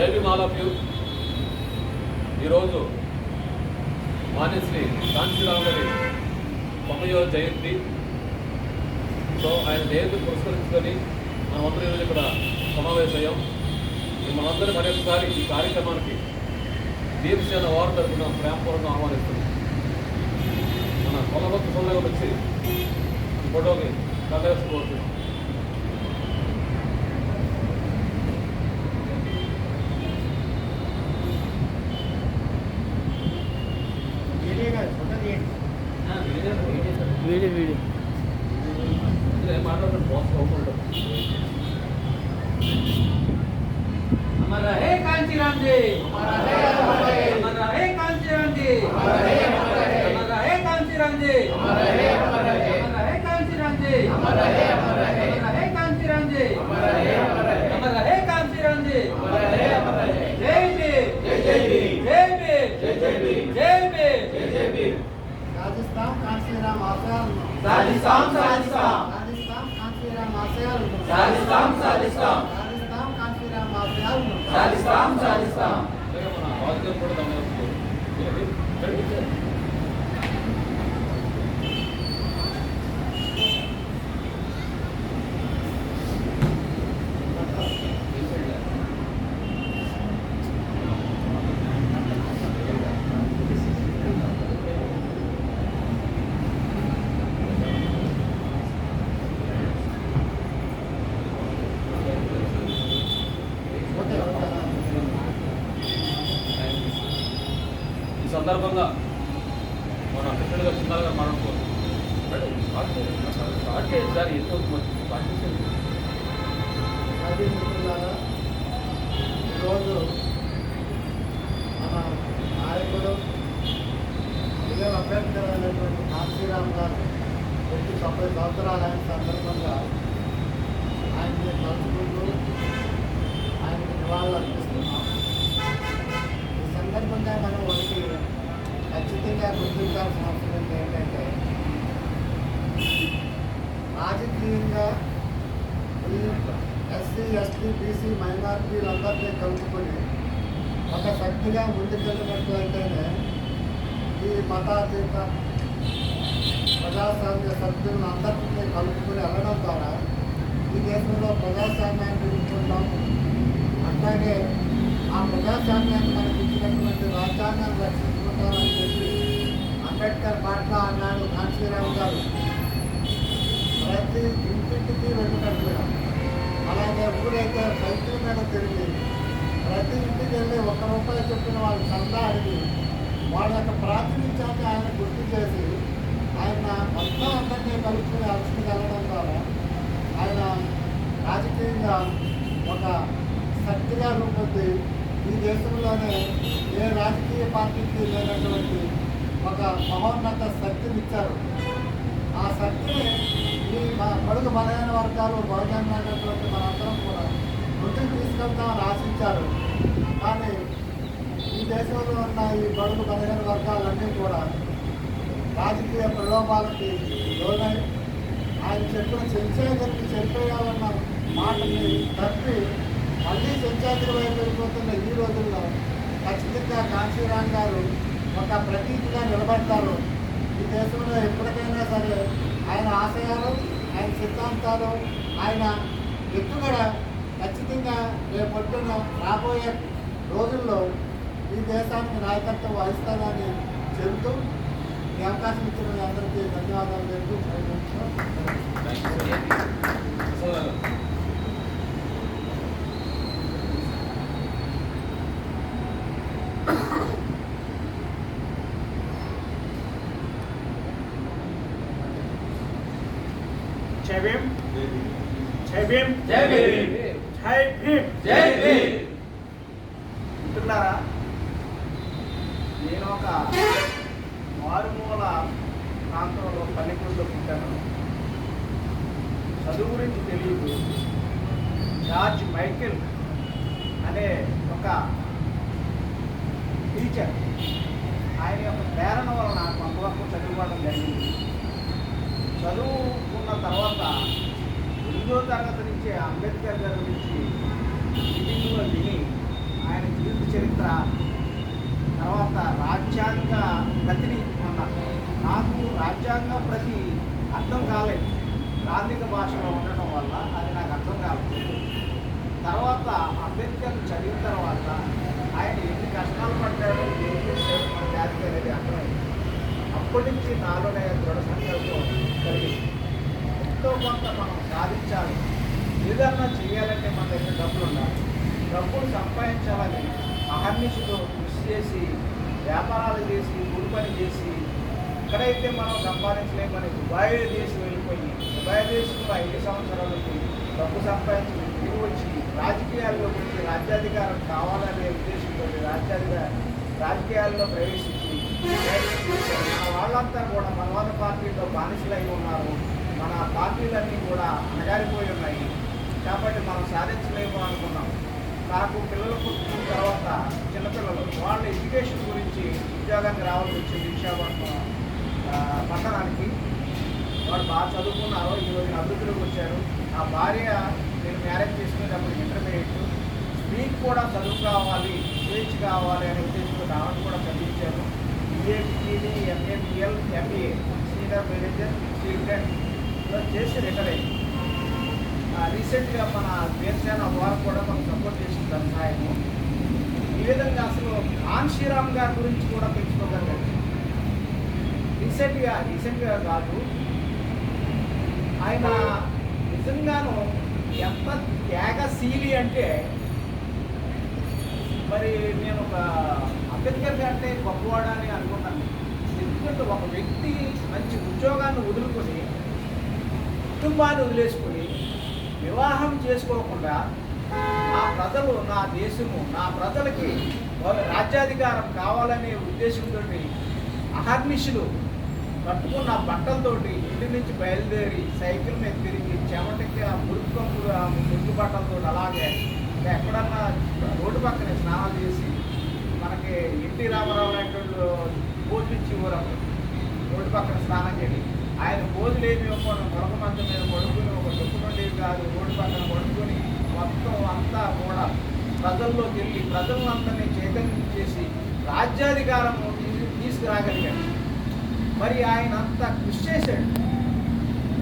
జై Bhim all of you. ఈరోజు మాన్యశ్రీ కాంచీరావు గారి 90వ జయంతి. సో ఆయన జయంతి పురస్కరించుకొని మనమందరం ఈరోజు ఇక్కడ సమావేశమయ్యాం. మనందరం మరొకసారి ఈ కార్యక్రమానికి భీమసేన వారు తరఫున ప్రేమపూర్వకంగా ఆహ్వానిస్తున్నాం. మన కొలబొత్తు సోదరులు వచ్చి ఫోటోకి కలవేసుకోవచ్చు. వీడియో మాట్లాడుతున్న బాస్ అవుతుంటాం. अमर रहे कांचीराम जी, अमर रहे कांचीराम जी, अमर रहे कांचीराम जी, अमर रहे कांचीराम जी, अमर रहे कांचीराम जी, अमर रहे कांचीराम जी। जय भीम, जय भीम, जय भीम, जय भीम, जय भीम। राजस्थान कांचीराम आशयाल राजस्थान राजस्थान राजस्थान कांचीराम आशयाल राजस्थान राजस्थान राजस्थान कांचीराम आशयाल राजस्थान राजस्थान। మన రాజకీయం కూడా గమనిస్తూ ఈ సందర్భంగా మన కృష్ణుడిగా చిన్నారుగా మాట్లాడుకోవచ్చు. స్టార్ట్ చేయండి సార్. ఎంతో స్టార్ట్ చేసేది. అది మిత్రులారా, ఈరోజు మన నాయకుడు విజయ అభ్యర్థి అయినటువంటి కాంచీరామ్ గారు 90 సంవత్సరాలు అయిన సందర్భంగా ఆయన్ని తలుచుకుంటూ ఆయనకి నివాళులు అర్పిస్తున్నాం. ఈ సందర్భంగా మనం ఒకటి ఖచ్చితంగా గుర్తించాల్సిన అవసరం ఏంటంటే, రాజకీయంగా ఈ ఎస్సీ ఎస్టీ బీసీ మైనారిటీలందరినీ కలుపుకొని ఒక శక్తిగా ముందుకెళ్ళినట్లయితేనే ఈ మతాతీత ప్రజాస్వామ్య శక్తులను అందరినీ కలుపుకొని వెళ్ళడం ద్వారా ఈ దేశంలో ప్రజాస్వామ్యాన్ని ఎదుర్కొంటాం. అట్లాగే ఆ ప్రజాస్వామ్యాన్ని మనకి ఇచ్చినటువంటి రాజ్యాంగాన్ని రక్షించుకుంటామని చెప్పి అంబేద్కర్ పాటలో అన్నాడు కాంచీరావు గారు. ప్రతి ఇంటింటికి వెళ్ళినట్లుగా, అలాగే ఊరైతే సైకిల్ మీద తిరిగి ప్రతి ఇంటికి వెళ్ళి ₹1 చొప్పున వాళ్ళు చందా అడిగి వాళ్ళ యొక్క ప్రాతినిధ్యాన్ని ఆయన గుర్తు చేసి ఆయన మొత్తం అందరినీ కలుపుకుని అలసికి వెళ్ళడం ద్వారా ఆయన రాజకీయంగా ఒక శక్తిగా రూపొంది ఈ దేశంలోనే ఏ రాజకీయ పార్టీకి లేనటువంటి ఒక మహోన్నత శక్తినిచ్చారు. ఆ శక్తిని ఈ బడుగు బలహీన వర్గాలు బహుజనమైనటువంటి మనందరం కూడా ముందుకు తీసుకెళ్తామని ఆశించారు. కానీ ఈ దేశంలో ఉన్న ఈ బడుగు బలహీన వర్గాలన్నీ కూడా రాజకీయ ప్రలోభాలకి లోనై ఆయన చెప్పిన చెంచాగిరికి చనిపోయాలన్న మాటని తప్పి మళ్ళీ చెంచాగిరి వైపు వెళ్ళిపోతున్న ఈ రోజుల్లో ఖచ్చితంగా కాంచీరామ్ గారు ఒక ప్రతీతిగా నిలబడతారు. ఈ దేశంలో ఎప్పటికైనా సరే ఆయన ఆశయాలు, ఆయన సిద్ధాంతాలు, ఆయన ఎత్తుగడ ఖచ్చితంగా రేపొద్దున రాబోయే రోజుల్లో ఈ దేశానికి నాయకత్వం వహిస్తానని చెబుతూ ఈ అవకాశం ఇచ్చిన మీ అందరికీ ధన్యవాదాలు చెబుతూ जय भीम, जय भीम, जय भीम, जय भीम, जय भीम। మిత్రులారా, నేను ఒక మారుమూల ప్రాంతంలో పల్లెటూరులో పుట్టాను. చదువు గురించి తెలియదు. జార్జ్ మైకేల్ అనే ఒక టీచర్, ఆయన యొక్క ప్రేరణ వలన కొంతవరకు చదువుకోవడం జరిగింది. చదువుకున్న తర్వాత 8వ తరగతి నుంచి అంబేద్కర్ గారి గురించి మీటింగ్లో విని ఆయన చరిత్ర, తర్వాత రాజ్యాంగ ప్రతిని అన్నారు. నాకు రాజ్యాంగ ప్రతి అర్థం కాలేదు, గ్రాంధిక భాషలో ఉండటం వల్ల అది నాకు అర్థం కాలేదు. తర్వాత అంబేద్కర్ చదివిన తర్వాత ఆయన ఎన్ని కష్టాలు పడ్డాడో ఏం చేశాడో మన జాతికి అనేది అర్థమైంది. అప్పటి నుంచి నాలోనే దృఢ సంకల్పం కలిగింది. ఎంతో కొంత మనం సాధించాలి, ఏదన్నా చేయాలంటే మన దగ్గర డబ్బులు ఉండాలి. డబ్బులు సంపాదించాలని అహర్నిశతో కృషి చేసి, వ్యాపారాలు చేసి, కూలి పని చేసి, ఎక్కడైతే మనం సంపాదించలేమని దుబాయ్ దేశం వెళ్ళిపోయి, దుబాయ్ దేశంలో 5 సంవత్సరాలకి డబ్బు సంపాదించి తిరిగి వచ్చి రాజకీయాల్లో వచ్చి రాజ్యాధికారం కావాలనే ఉద్దేశంతో రాజకీయాల్లో ప్రవేశించి మన వాళ్ళంతా కూడా మనవాద పార్టీలో బానిసలై ఉన్నారు. మన పార్టీలన్నీ కూడా అణగారిపోయి ఉన్నాయి. కాబట్టి మనం సాధించలేము అనుకున్నాం. నాకు పిల్లలు పుట్టిన తర్వాత చిన్నపిల్లలు వాళ్ళ ఎడ్యుకేషన్ గురించి ఉద్యోగానికి రావాల్సి వచ్చింది. విశాఖపట్నం పట్టణానికి వాళ్ళు బాగా చదువుకున్నారు, ఈ రోజున అభివృద్ధిలోకి వచ్చారు. నా భార్య నేను మ్యారేజ్ చేసుకునేటప్పుడు ఇంటర్మీడియట్, స్త్రీకి కూడా చదువు కావాలి, స్వేచ్ఛ కావాలి అనే ఉద్దేశంతో ఆమెను కూడా చదివించాను. బిఏబిఈడి, ఎంఏబిఎల్, ఎంబీఏ, సీనియర్ మేనేజర్, స్టూడెంట్లో చేసి రిటైర్ అయ్యింది. రీసెంట్గా మన దేశాన్ని వారు కూడా మనకు సపోర్ట్ చేసిన సహాయము. ఈ విధంగా అసలు కాన్షీరామ్ గారి గురించి కూడా తెలుసుకోగలిగారు. రీసెంట్గా కాదు, ఆయన నిజంగాను ఎంత త్యాగశీలి అంటే, మరి నేను ఒక అంబేద్కర్ అంటే గొప్పవాడని అనుకున్నాను. ఎందుకంటే ఒక వ్యక్తి మంచి ఉద్యోగాన్ని వదులుకొని, కుటుంబాన్ని వదిలేసుకొని, వివాహం చేసుకోకుండా నా ప్రజలు, నా దేశము, నా ప్రజలకి రాజ్యాధికారం కావాలనే ఉద్దేశంతో అహర్నిశలు కట్టుకున్న బట్టలతోటి ఇంటి నుంచి బయలుదేరి సైకిల్ మీద తిరిగి చెమటకి ఆ మురుగు బట్టలతో అలాగే ఎక్కడన్నా రోడ్డు పక్కనే స్నానాలు చేసి, మనకి ఎన్టీ రామారావు లాంటి వాళ్ళు పోజులు ఇచ్చేవారు. రోడ్డు పక్కన స్నానం చేయండి, ఆయన పోజులు ఏమి ఇవ్వకుండా మరొక మంచం మీద పడుకుని, ఒక దుఃఖండేవి కాదు, రోడ్డు పక్కన పడుకొని మొత్తం అంతా కూడా ప్రజల్లోకి వెళ్ళి ప్రజలందరినీ చైతన్యం చేసి రాజ్యాధికారం తీసుకురాగలిగాడు. మరి ఆయన అంతా కృషి చేశాడు.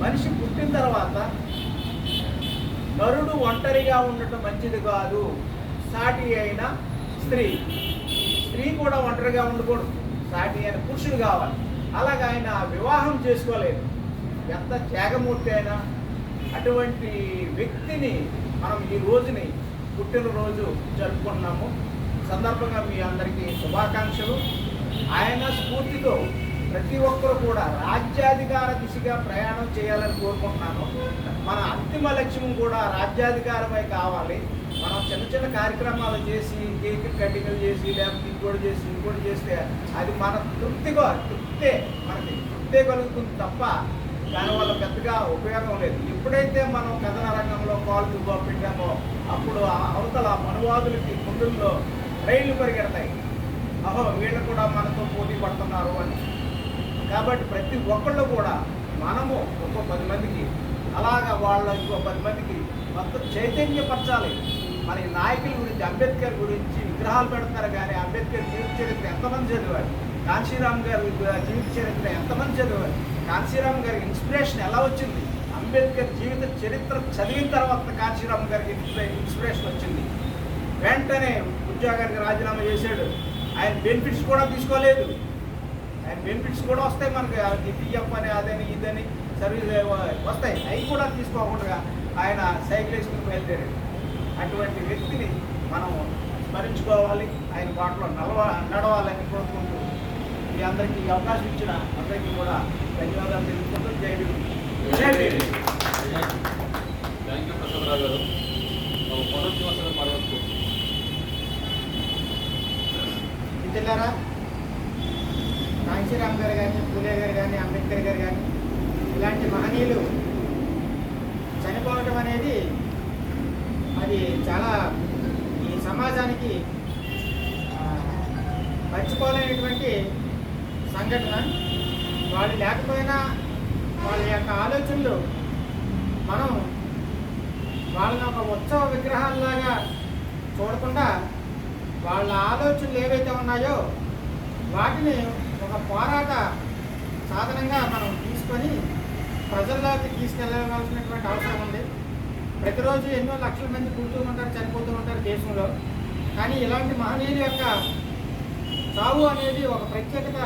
మనిషి పుట్టిన తర్వాత నరుడు ఒంటరిగా ఉండటం మంచిది కాదు, సాటి అయిన స్త్రీ కూడా ఒంటరిగా ఉండకూడదు, సాటి అయిన పురుషుడు కావాలి. అలాగే ఆయన వివాహం చేసుకోలేదు. ఎంత త్యాగమూర్తి అయినా అటువంటి వ్యక్తిని మనం ఈ రోజుని పుట్టినరోజు జరుపుకుంటున్నాము. సందర్భంగా మీ అందరికీ శుభాకాంక్షలు. ఆయన స్ఫూర్తితో ప్రతి ఒక్కరు కూడా రాజ్యాధికార దిశగా ప్రయాణం చేయాలని కోరుకుంటున్నాను. మన అంతిమ లక్ష్యం కూడా రాజ్యాధికారమై కావాలి. మనం చిన్న చిన్న కార్యక్రమాలు చేసి, కేక్ కటింగ్లు చేసి, లేకపోతే ఇంకోటి చేస్తే అది మన తృప్తే మనకి తృప్తే కలుగుతుంది తప్ప దానివల్ల పెద్దగా ఉపయోగం లేదు. ఎప్పుడైతే మనం కథన రంగంలో కాలు పెట్టామో అప్పుడు అవతల మనువాదులకి గుండెల్లో రైళ్లు పరిగెడతాయి. అహో వీళ్ళు కూడా మనతో పోటీ పడుతున్నారు అని. కాబట్టి ప్రతి ఒక్కళ్ళు కూడా మనము ఇంకో 10 మందికి, అలాగా వాళ్ళ ఇంకో 10 మందికి మొత్తం చైతన్యపరచాలి. మన నాయకుల గురించి, అంబేద్కర్ గురించి విగ్రహాలు పెడతారు కానీ అంబేద్కర్ జీవిత చరిత్ర ఎంతమంది చదివారు? కాన్షీరామ్ గారి జీవిత చరిత్ర ఎంతమంది చదివారు? కాన్షీరామ్ గారికి ఇన్స్పిరేషన్ ఎలా వచ్చింది? అంబేద్కర్ జీవిత చరిత్ర చదివిన తర్వాత కాన్షీరామ్ గారికి ఇన్స్పిరేషన్ వచ్చింది. వెంటనే ఉద్యోగానికి రాజీనామా చేశాడు. ఆయన బెనిఫిట్స్ కూడా తీసుకోలేదు. ఆయన బెనిఫిట్స్ కూడా వస్తాయి మనకి, పిఎఫ్ అని అదని ఇదని సర్వీస్ వస్తాయి, అవి కూడా తీసుకోకుండా ఆయన సైకిల్ వేసుకుని బయలుదేరాడు. అటువంటి వ్యక్తిని మనం స్మరించుకోవాలి, ఆయన బాటలో నడవాలని కోరుకుంటూ మీ అందరికీ ఈ అవకాశం ఇచ్చిన అందరికీ కూడా ధన్యవాదాలు తెలుపుకుంటూ జై భీమ్. థ్యాంక్ యూ ప్రసాదరావు గారు. పునరుజ్జీవన మరొక మిత్రులారా, కాంశీరామ్ గారు కానీ, పూలే గారు కానీ, అంబేద్కర్ గారు కానీ ఇలాంటి మహనీయులు చనిపోవటం అనేది అది చాలా ఈ సమాజానికి మర్చిపోలేనటువంటి సంఘటన. వాళ్ళు లేకపోయినా వాళ్ళ యొక్క ఆలోచనలు మనం వాళ్ళని ఒక ఉత్సవ విగ్రహాల్లాగా చూడకుండా వాళ్ళ ఆలోచనలు ఏవైతే ఉన్నాయో వాటిని ఒక పోరాట సాధనంగా మనం తీసుకొని ప్రజల్లోకి తీసుకెళ్ళవలసినటువంటి అవసరం ఉంది. ప్రతిరోజు ఎన్నో లక్షల మంది పుడుతూ ఉంటారు, చనిపోతూ ఉంటారు దేశంలో. కానీ ఇలాంటి మహనీయుల యొక్క చావు అనేది ఒక ప్రత్యేకత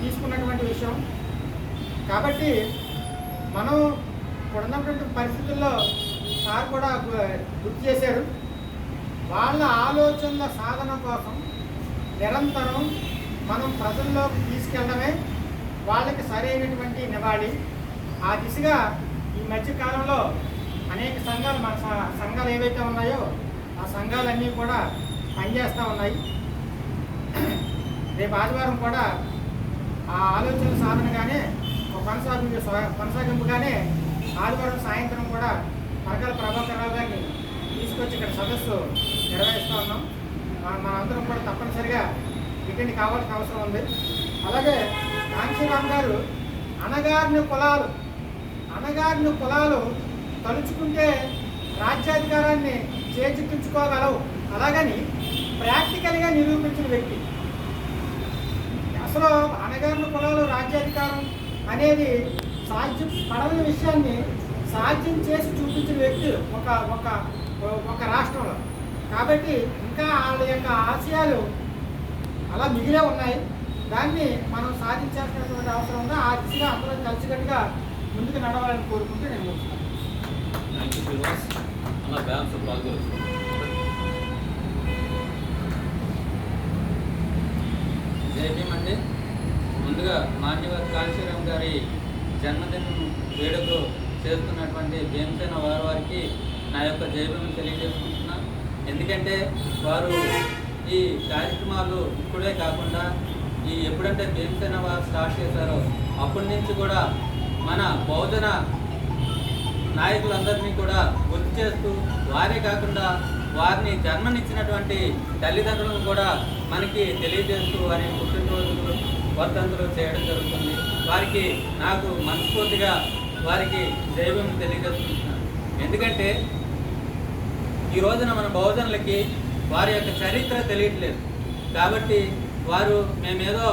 తీసుకున్నటువంటి విషయం. కాబట్టి మనం ఇప్పుడున్నటువంటి పరిస్థితుల్లో సార్ కూడా గుర్తు చేశారు, వాళ్ళ ఆలోచనల సాధన కోసం నిరంతరం మనం ప్రజల్లోకి తీసుకెళ్ళడమే వాళ్ళకి సరైనటువంటి నివాళి. ఆ దిశగా ఈ మధ్యకాలంలో అనేక సంఘాలు, మన సంఘాలు ఏవైతే ఉన్నాయో ఆ సంఘాలన్నీ కూడా పనిచేస్తూ ఉన్నాయి. రేపు ఆదివారం కూడా ఆ ఆలోచన సాధనగానే ఒక కొనసాగింపుగానే ఆదివారం సాయంత్రం కూడా పరకాల ప్రభాకర్ రావు గారిని తీసుకొచ్చి ఇక్కడ సదస్సు నిర్వహిస్తూ ఉన్నాం. మనందరం కూడా తప్పనిసరిగా ఇక్కడికి కావాల్సిన అవసరం ఉంది. అలాగే కాంచీరామ్ గారు అణగారిన కులాలు తలుచుకుంటే రాజ్యాధికారాన్ని చేజిక్కించుకోగలవు, అలాగని ప్రాక్టికల్గా నిరూపించిన వ్యక్తి. అసలు అణగారిన కులాలు రాజ్యాధికారం అనేది సాధ్యం పడని విషయాన్ని సాధ్యం చేసి చూపించిన వ్యక్తి ఒక రాష్ట్రంలో. కాబట్టి ఇంకా వాళ్ళ యొక్క ఆశయాలు అలా మిగిలే ఉన్నాయి. దాన్ని మనం సాధించాల్సినటువంటి అవసరం ఉంది. ఆ దిశగా అందరూ కలిసికట్టుగా ముందుకు నడవాలని కోరుకుంటూ నేను ముగిస్తాను. జై భీమ్ అండి. ముందుగా మాన్యవర్ కాంచీరామ్ గారి జన్మదినం వేడుకలు చేస్తున్నటువంటి భీమసేన వారికి నా యొక్క జై భీమ్ తెలియజేసుకుంటున్నాను. ఎందుకంటే వారు ఈ కార్యక్రమాలు ఇప్పుడే కాకుండా ఎప్పుడంటే భీమసేన వారు స్టార్ట్ చేశారో అప్పటి నుంచి కూడా మన బహుజన నాయకులందరినీ కూడా గుర్తు చేస్తూ, వారే కాకుండా వారిని జన్మనిచ్చినటువంటి తల్లిదండ్రులను కూడా మనకి తెలియజేస్తూ వారి పుట్టినరోజులు వర్ధంతులు చేయడం జరుగుతుంది. వారికి నాకు మనస్ఫూర్తిగా వారికి జై భీమ్ తెలియజేస్తున్నాను. ఎందుకంటే ఈ రోజున మన బహుజనులకి వారి యొక్క చరిత్ర తెలియట్లేదు. కాబట్టి వారు మేమేదో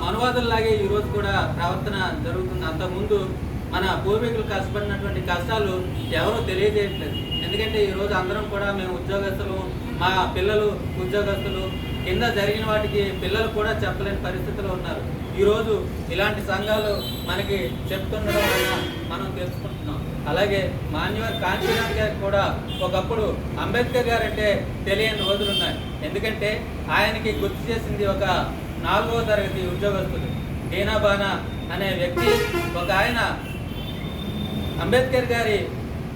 మనువాదుల్లాగే ఈరోజు కూడా ప్రవర్తన జరుగుతుంది. అంతకుముందు మన పూర్వీకులు కష్టపడినటువంటి కష్టాలు ఎవరూ తెలియజేయట్లేదు. ఎందుకంటే ఈరోజు అందరం కూడా మేము ఉద్యోగస్తులు, మా పిల్లలు ఉద్యోగస్తులు, కింద జరిగిన వాటికి పిల్లలు కూడా చెప్పలేని పరిస్థితిలో ఉన్నారు. ఈరోజు ఇలాంటి సంఘాలు మనకి చెప్తుండడం వల్ల మనం తెలుసుకుంటున్నాం. అలాగే మాన్యవర్ కాంచీరామ్ గారికి కూడా ఒకప్పుడు అంబేద్కర్ గారు అంటే తెలియని రోజులు ఉన్నాయి. ఎందుకంటే ఆయనకి గుర్తు చేసింది ఒక 4వ తరగతి ఉద్యోగస్తులు దీనాబానా అనే వ్యక్తి. ఒక ఆయన అంబేద్కర్ గారి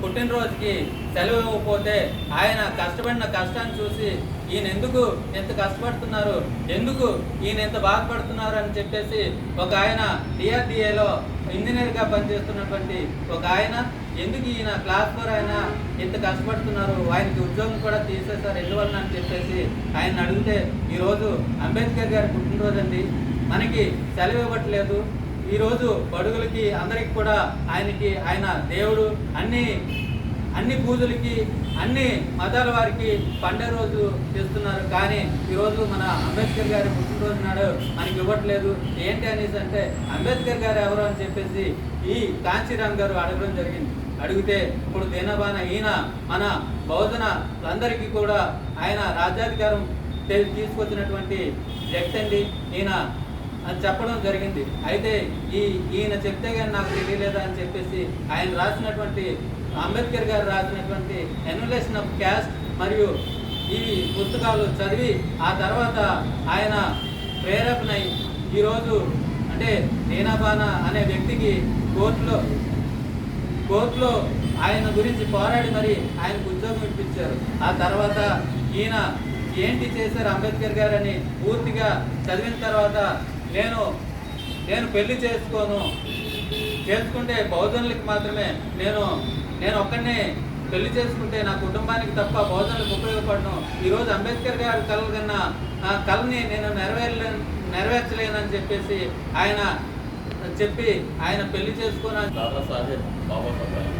పుట్టినరోజుకి సెలవు ఇవ్వకపోతే ఆయన కష్టపడిన కష్టాన్ని చూసి ఈయన ఎందుకు ఎంత కష్టపడుతున్నారు, ఎందుకు ఈయన ఎంత బాధపడుతున్నారు అని చెప్పేసి ఒక ఆయన డిఆర్డిఏలో ఇంజనీర్గా పనిచేస్తున్నటువంటి ఒక ఆయన ఎందుకు ఈయన క్లాస్ 4 ఆయన ఎంత కష్టపడుతున్నారు, ఆయనకి ఉద్యోగం కూడా తీసేశారు ఎందువలన అని చెప్పేసి ఆయన అడిగితే ఈరోజు అంబేద్కర్ గారి పుట్టినరోజు అండి, మనకి సెలవు ఇవ్వట్లేదు. ఈరోజు బడుగులకి అందరికి కూడా ఆయన దేవుడు, అన్ని పూజలకి అన్ని మతాల వారికి పండుగ రోజు చేస్తున్నారు. కానీ ఈరోజు మన అంబేద్కర్ గారి పుట్టినరోజు నాడు మనకి ఇవ్వట్లేదు ఏంటి అనేసి అంటే అంబేద్కర్ గారు ఎవరు అని చెప్పేసి ఈ కాంచీరామ్ గారు అడగడం జరిగింది. అడిగితే ఇప్పుడు దీనబాన ఈయన మన బహుజనులందరికీ కూడా ఆయన రాజ్యాధికారం తీసుకొచ్చినటువంటి వ్యక్తి అండి ఈయన అని చెప్పడం జరిగింది. అయితే ఈయన చెప్తే కానీ నాకు తెలియలేదా అని చెప్పేసి ఆయన రాసినటువంటి అంబేద్కర్ గారు రాసినటువంటి ఎన్యులేషన్ ఆఫ్ క్యాస్ట్ మరియు ఈ పుస్తకాలు చదివి ఆ తర్వాత ఆయన ప్రేరేపణై ఈరోజు అంటే దీనాబానా అనే వ్యక్తికి కోర్టులో ఆయన గురించి పోరాడి మరి ఆయనకు ఉద్యోగం ఇప్పించారు. ఆ తర్వాత ఈయన ఏంటి చేశారు అంబేద్కర్ గారు అని పూర్తిగా చదివిన తర్వాత నేను పెళ్లి చేసుకుంటే బహుజనులకి మాత్రమే నేను ఒక్కడినే పెళ్లి చేసుకుంటే నా కుటుంబానికి తప్ప బహుజనులకు ఉపయోగపడను. ఈరోజు అంబేద్కర్ గారు కలగన్న కళని నేను నెరవేర్చలేనని చెప్పేసి ఆయన చెప్పి ఆయన పెళ్లి చేసుకున్న దాదాసాహెబ్ బాబాసాహెబ్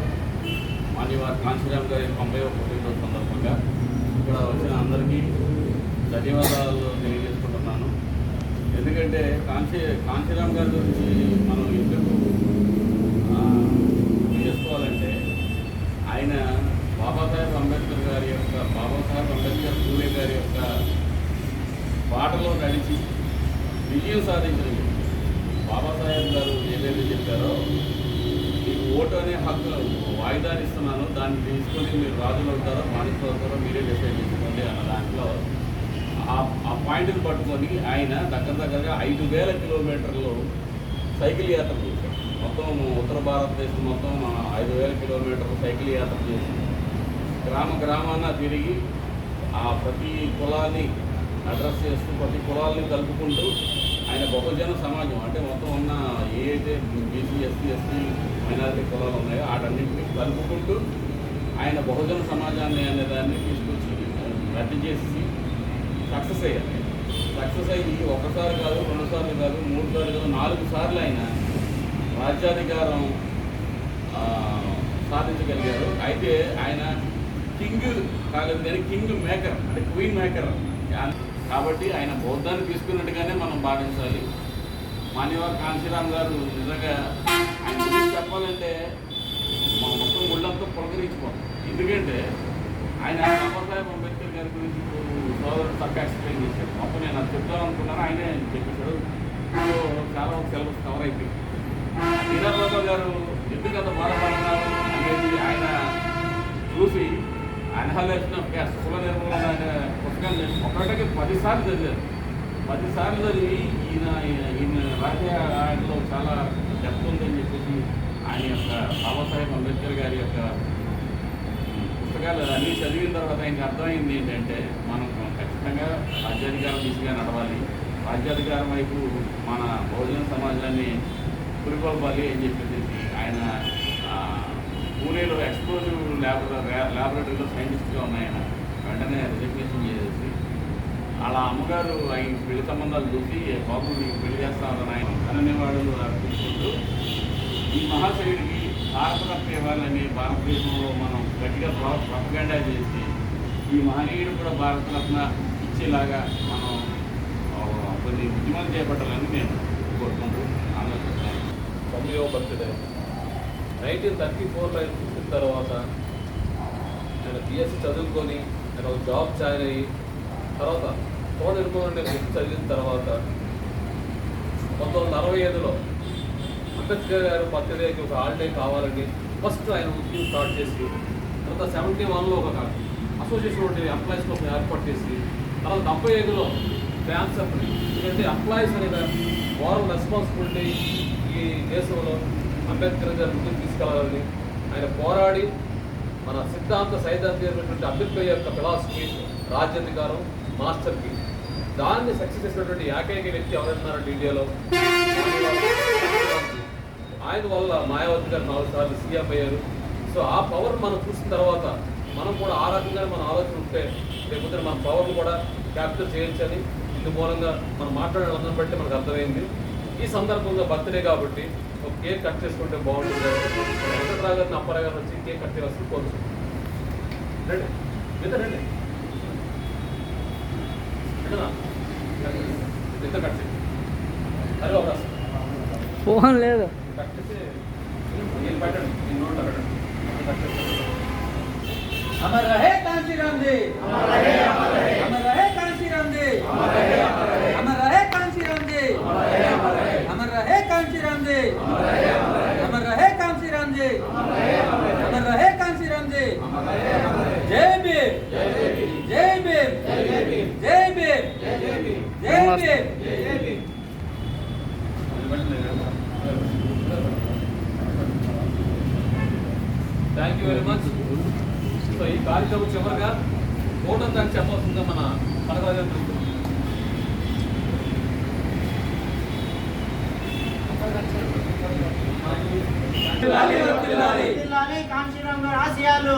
మాన్యవర్ కాంచీరామ్ గారి 90వ పుట్టినరోజు సందర్భంగా ఇక్కడ వచ్చిన అందరికీ ధన్యవాదాలు తెలియజేసుకుంటున్నాను. ఎందుకంటే కాంచీరామ్ గారి గురించి మనం ఎందుకు చేసుకోవాలంటే ఆయన బాబాసాహెబ్ అంబేద్కర్ పూలే గారి యొక్క బాటలో నడిచి విజయం సాధించింది. బాబాసాహెబ్ గారు ఏదైతే చెప్పారో, మీకు ఓటు అనే హక్కు వాయిదాలు ఇస్తున్నాను, దాన్ని తీసుకొని మీరు రాజులు అవుతారో బానిసలు అవుతారో మీరే డిసైడ్ చేసుకోండి అన్న దాంట్లో ఆ పాయింట్ని పట్టుకొని ఆయన దగ్గరగా 5,000 కిలోమీటర్లు సైకిల్ యాత్ర చేశారు. మొత్తం ఉత్తర భారతదేశం మొత్తం 5,000 కిలోమీటర్లు సైకిల్ యాత్ర చేసి గ్రామాన తిరిగి ఆ ప్రతి కులాన్ని అడ్రస్ చేస్తూ ప్రతి కులాలని కలుపుకుంటూ ఆయన బహుజన సమాజం అంటే మొత్తం ఉన్న ఏదైతే బీసీ ఎస్సీ మైనారిటీ కులాలు ఉన్నాయో వాటన్నింటినీ కలుపుకుంటూ ఆయన బహుజన సమాజాన్ని అనే దాన్ని తీసుకొచ్చి రద్దు చేసి సక్సెస్ అయ్యారు. సక్సెస్ అయ్యి ఒకసారి కాదు, 2 సార్లు కాదు, 3 సార్లు కాదు, 4 సార్లు ఆయన రాజ్యాధికారం సాధించగలిగారు. అయితే ఆయన కింగ్ కాలేదు కానీ కింగ్ మేకర్ అంటే క్వీన్ మేకర్. కాబట్టి ఆయన బౌద్ధాన్ని తీసుకున్నట్టుగానే మనం భావించాలి. మాన్యవర్ కాంచీరామ్ గారు నిజంగా ఆయన గురించి చెప్పాలంటే మా మొత్తం ఒళ్ళంతా పులకరించిపోతాం. ఎందుకంటే ఆయన బాబాసాహెబ్ అంబేద్కర్ గారి గురించి సోదరుడు చక్కగా ఎక్స్ప్లెయిన్ చేశారు. మొత్తం నేను అది చెప్తాను అనుకున్నాను, ఆయనే చెప్పేశాడు. సో చాలా సిలబస్ కవర్ అయిపోయింది. వీరబాబా గారు ఎందుకు అంత బాధపడుతున్నారు అనేది ఆయన చూసి అన్హాలేషన్ ఆఫ్ క్యాస్ట్ కుల నిర్మూలన అనే పుస్తకాన్ని ఒకటికి 10 సార్లు చదివారు. 10 సార్లు చదివి ఈయన రాజ్యాంగంలో చాలా డెప్త్ ఉందని చెప్పేసి ఆయన యొక్క బాబాసాహెబ్ అంబేద్కర్ గారి యొక్క పుస్తకాలు అన్నీ చదివిన తర్వాత ఆయనకు అర్థమైంది ఏంటంటే మనం ఖచ్చితంగా రాజ్యాధికారం దిశగా నడవాలి, రాజ్యాధికారం వైపు మన బహుజన సమాజాన్ని పురికొల్పాలి అని చెప్పేసి ఆయన పూణేలో ఎక్స్ప్లోజివ్ ల్యాబొరేటరీలో సైంటిస్ట్గా ఉన్నాయన వెంటనే రిజిగ్నేషన్ చేసేసి వాళ్ళ అమ్మగారు ఆయన పెళ్లి సంబంధాలు చూసి బాబు నీకు పెళ్లి చేస్తామని ఆయన అనేవాళ్ళు అర్పించుకుంటూ ఈ మహాశయుడికి భారతరత్న ఇవ్వాలని భారతదేశంలో మనం గట్టిగా ప్రొపగండా చేసి ఈ మహనీయుడు కూడా భారతరత్న ఇచ్చేలాగా మనం కొన్ని ఉద్యమాలు చేపట్టాలని నేను కోరుకుంటూ ఆలోచిస్తాను. 9వ బర్త్డే 1934లో ఆయన పుట్టిన తర్వాత ఆయన బిఎస్సి చదువుకొని ఆయన ఒక జాబ్ జాయిన్ అయ్యి తర్వాత తోట నిర్మాణం చదివిన తర్వాత 1965లో అంబేద్కర్ గారు బర్త్డేకి ఒక హాలిడే కావాలని ఫస్ట్ ఆయన ఉద్యోగం స్టార్ట్ చేసి తర్వాత 71లో ఒక అసోసియేషన్ ఉంటే ఎంప్లాయీస్లో ఏర్పాటు చేసి తర్వాత 75లో ఫ్యాన్స్ అప్పుడు ఎందుకంటే ఎంప్లాయీస్ అనే మోరల్ రెస్పాన్సిబిలిటీ ఈ దేశంలో అంబేద్కర్ గారి ముందుకు తీసుకెళ్లాలని ఆయన పోరాడి మన సిద్ధాంత సైద్ధాంతికమైనటువంటి అంబేద్కర్ యొక్క ఫిలాసఫీ రాజ్యాధికారం మాస్టర్కి దాన్ని సక్సెస్ చేసినటువంటి ఏకైక వ్యక్తి ఎవరైతున్నారంటే ఇండియాలో ఆయన వల్ల మాయావతి గారు 4 సార్లు సీఎం అయ్యారు. సో ఆ పవర్ మనం చూసిన తర్వాత మనం కూడా ఆ రకంగా మన ఆలోచన ఉంటే లేకపోతే మన పవర్ను కూడా క్యాప్చర్ చేయొచ్చని ఇందు మూలంగా మనం మాట్లాడే అందరం బట్టి మనకు అర్థమైంది. ఈ సందర్భంగా బర్త్డే కాబట్టి ఒక కేక్ కట్ చేసుకుంటే బాగుంటుంది. వెంకటరావు గారిని అప్పారావు గారిని వచ్చి కేక్ కట్ చేయాల్సి కోరుతుంది. రండి మిగతా రండి ఎంత కట్ చేయండి. అరే ఒక ఫోన్ లేదు కట్ చేసి నేను పెట్టండి, నేను నోట్లో పెట్టండి. కట్ చేస్తాను. अमर रहे कांचीराम जी, अमर रहे कांचीराम जी, अमर रहे कांचीराम जी, अमर रहे कांचीराम जी, अमर रहे कांचीराम जी, अमर रहे कांचीराम जी। जय भीम, जय भीम, जय भीम, जय Bhim. Thank you very much. So ఈ కార్యక్రమం చివరిగా ఓటం దాన్ని చెప్పాల్సిందిగా మన కనకరాజు కాంచీరామ్ గారి ఆశయాలు.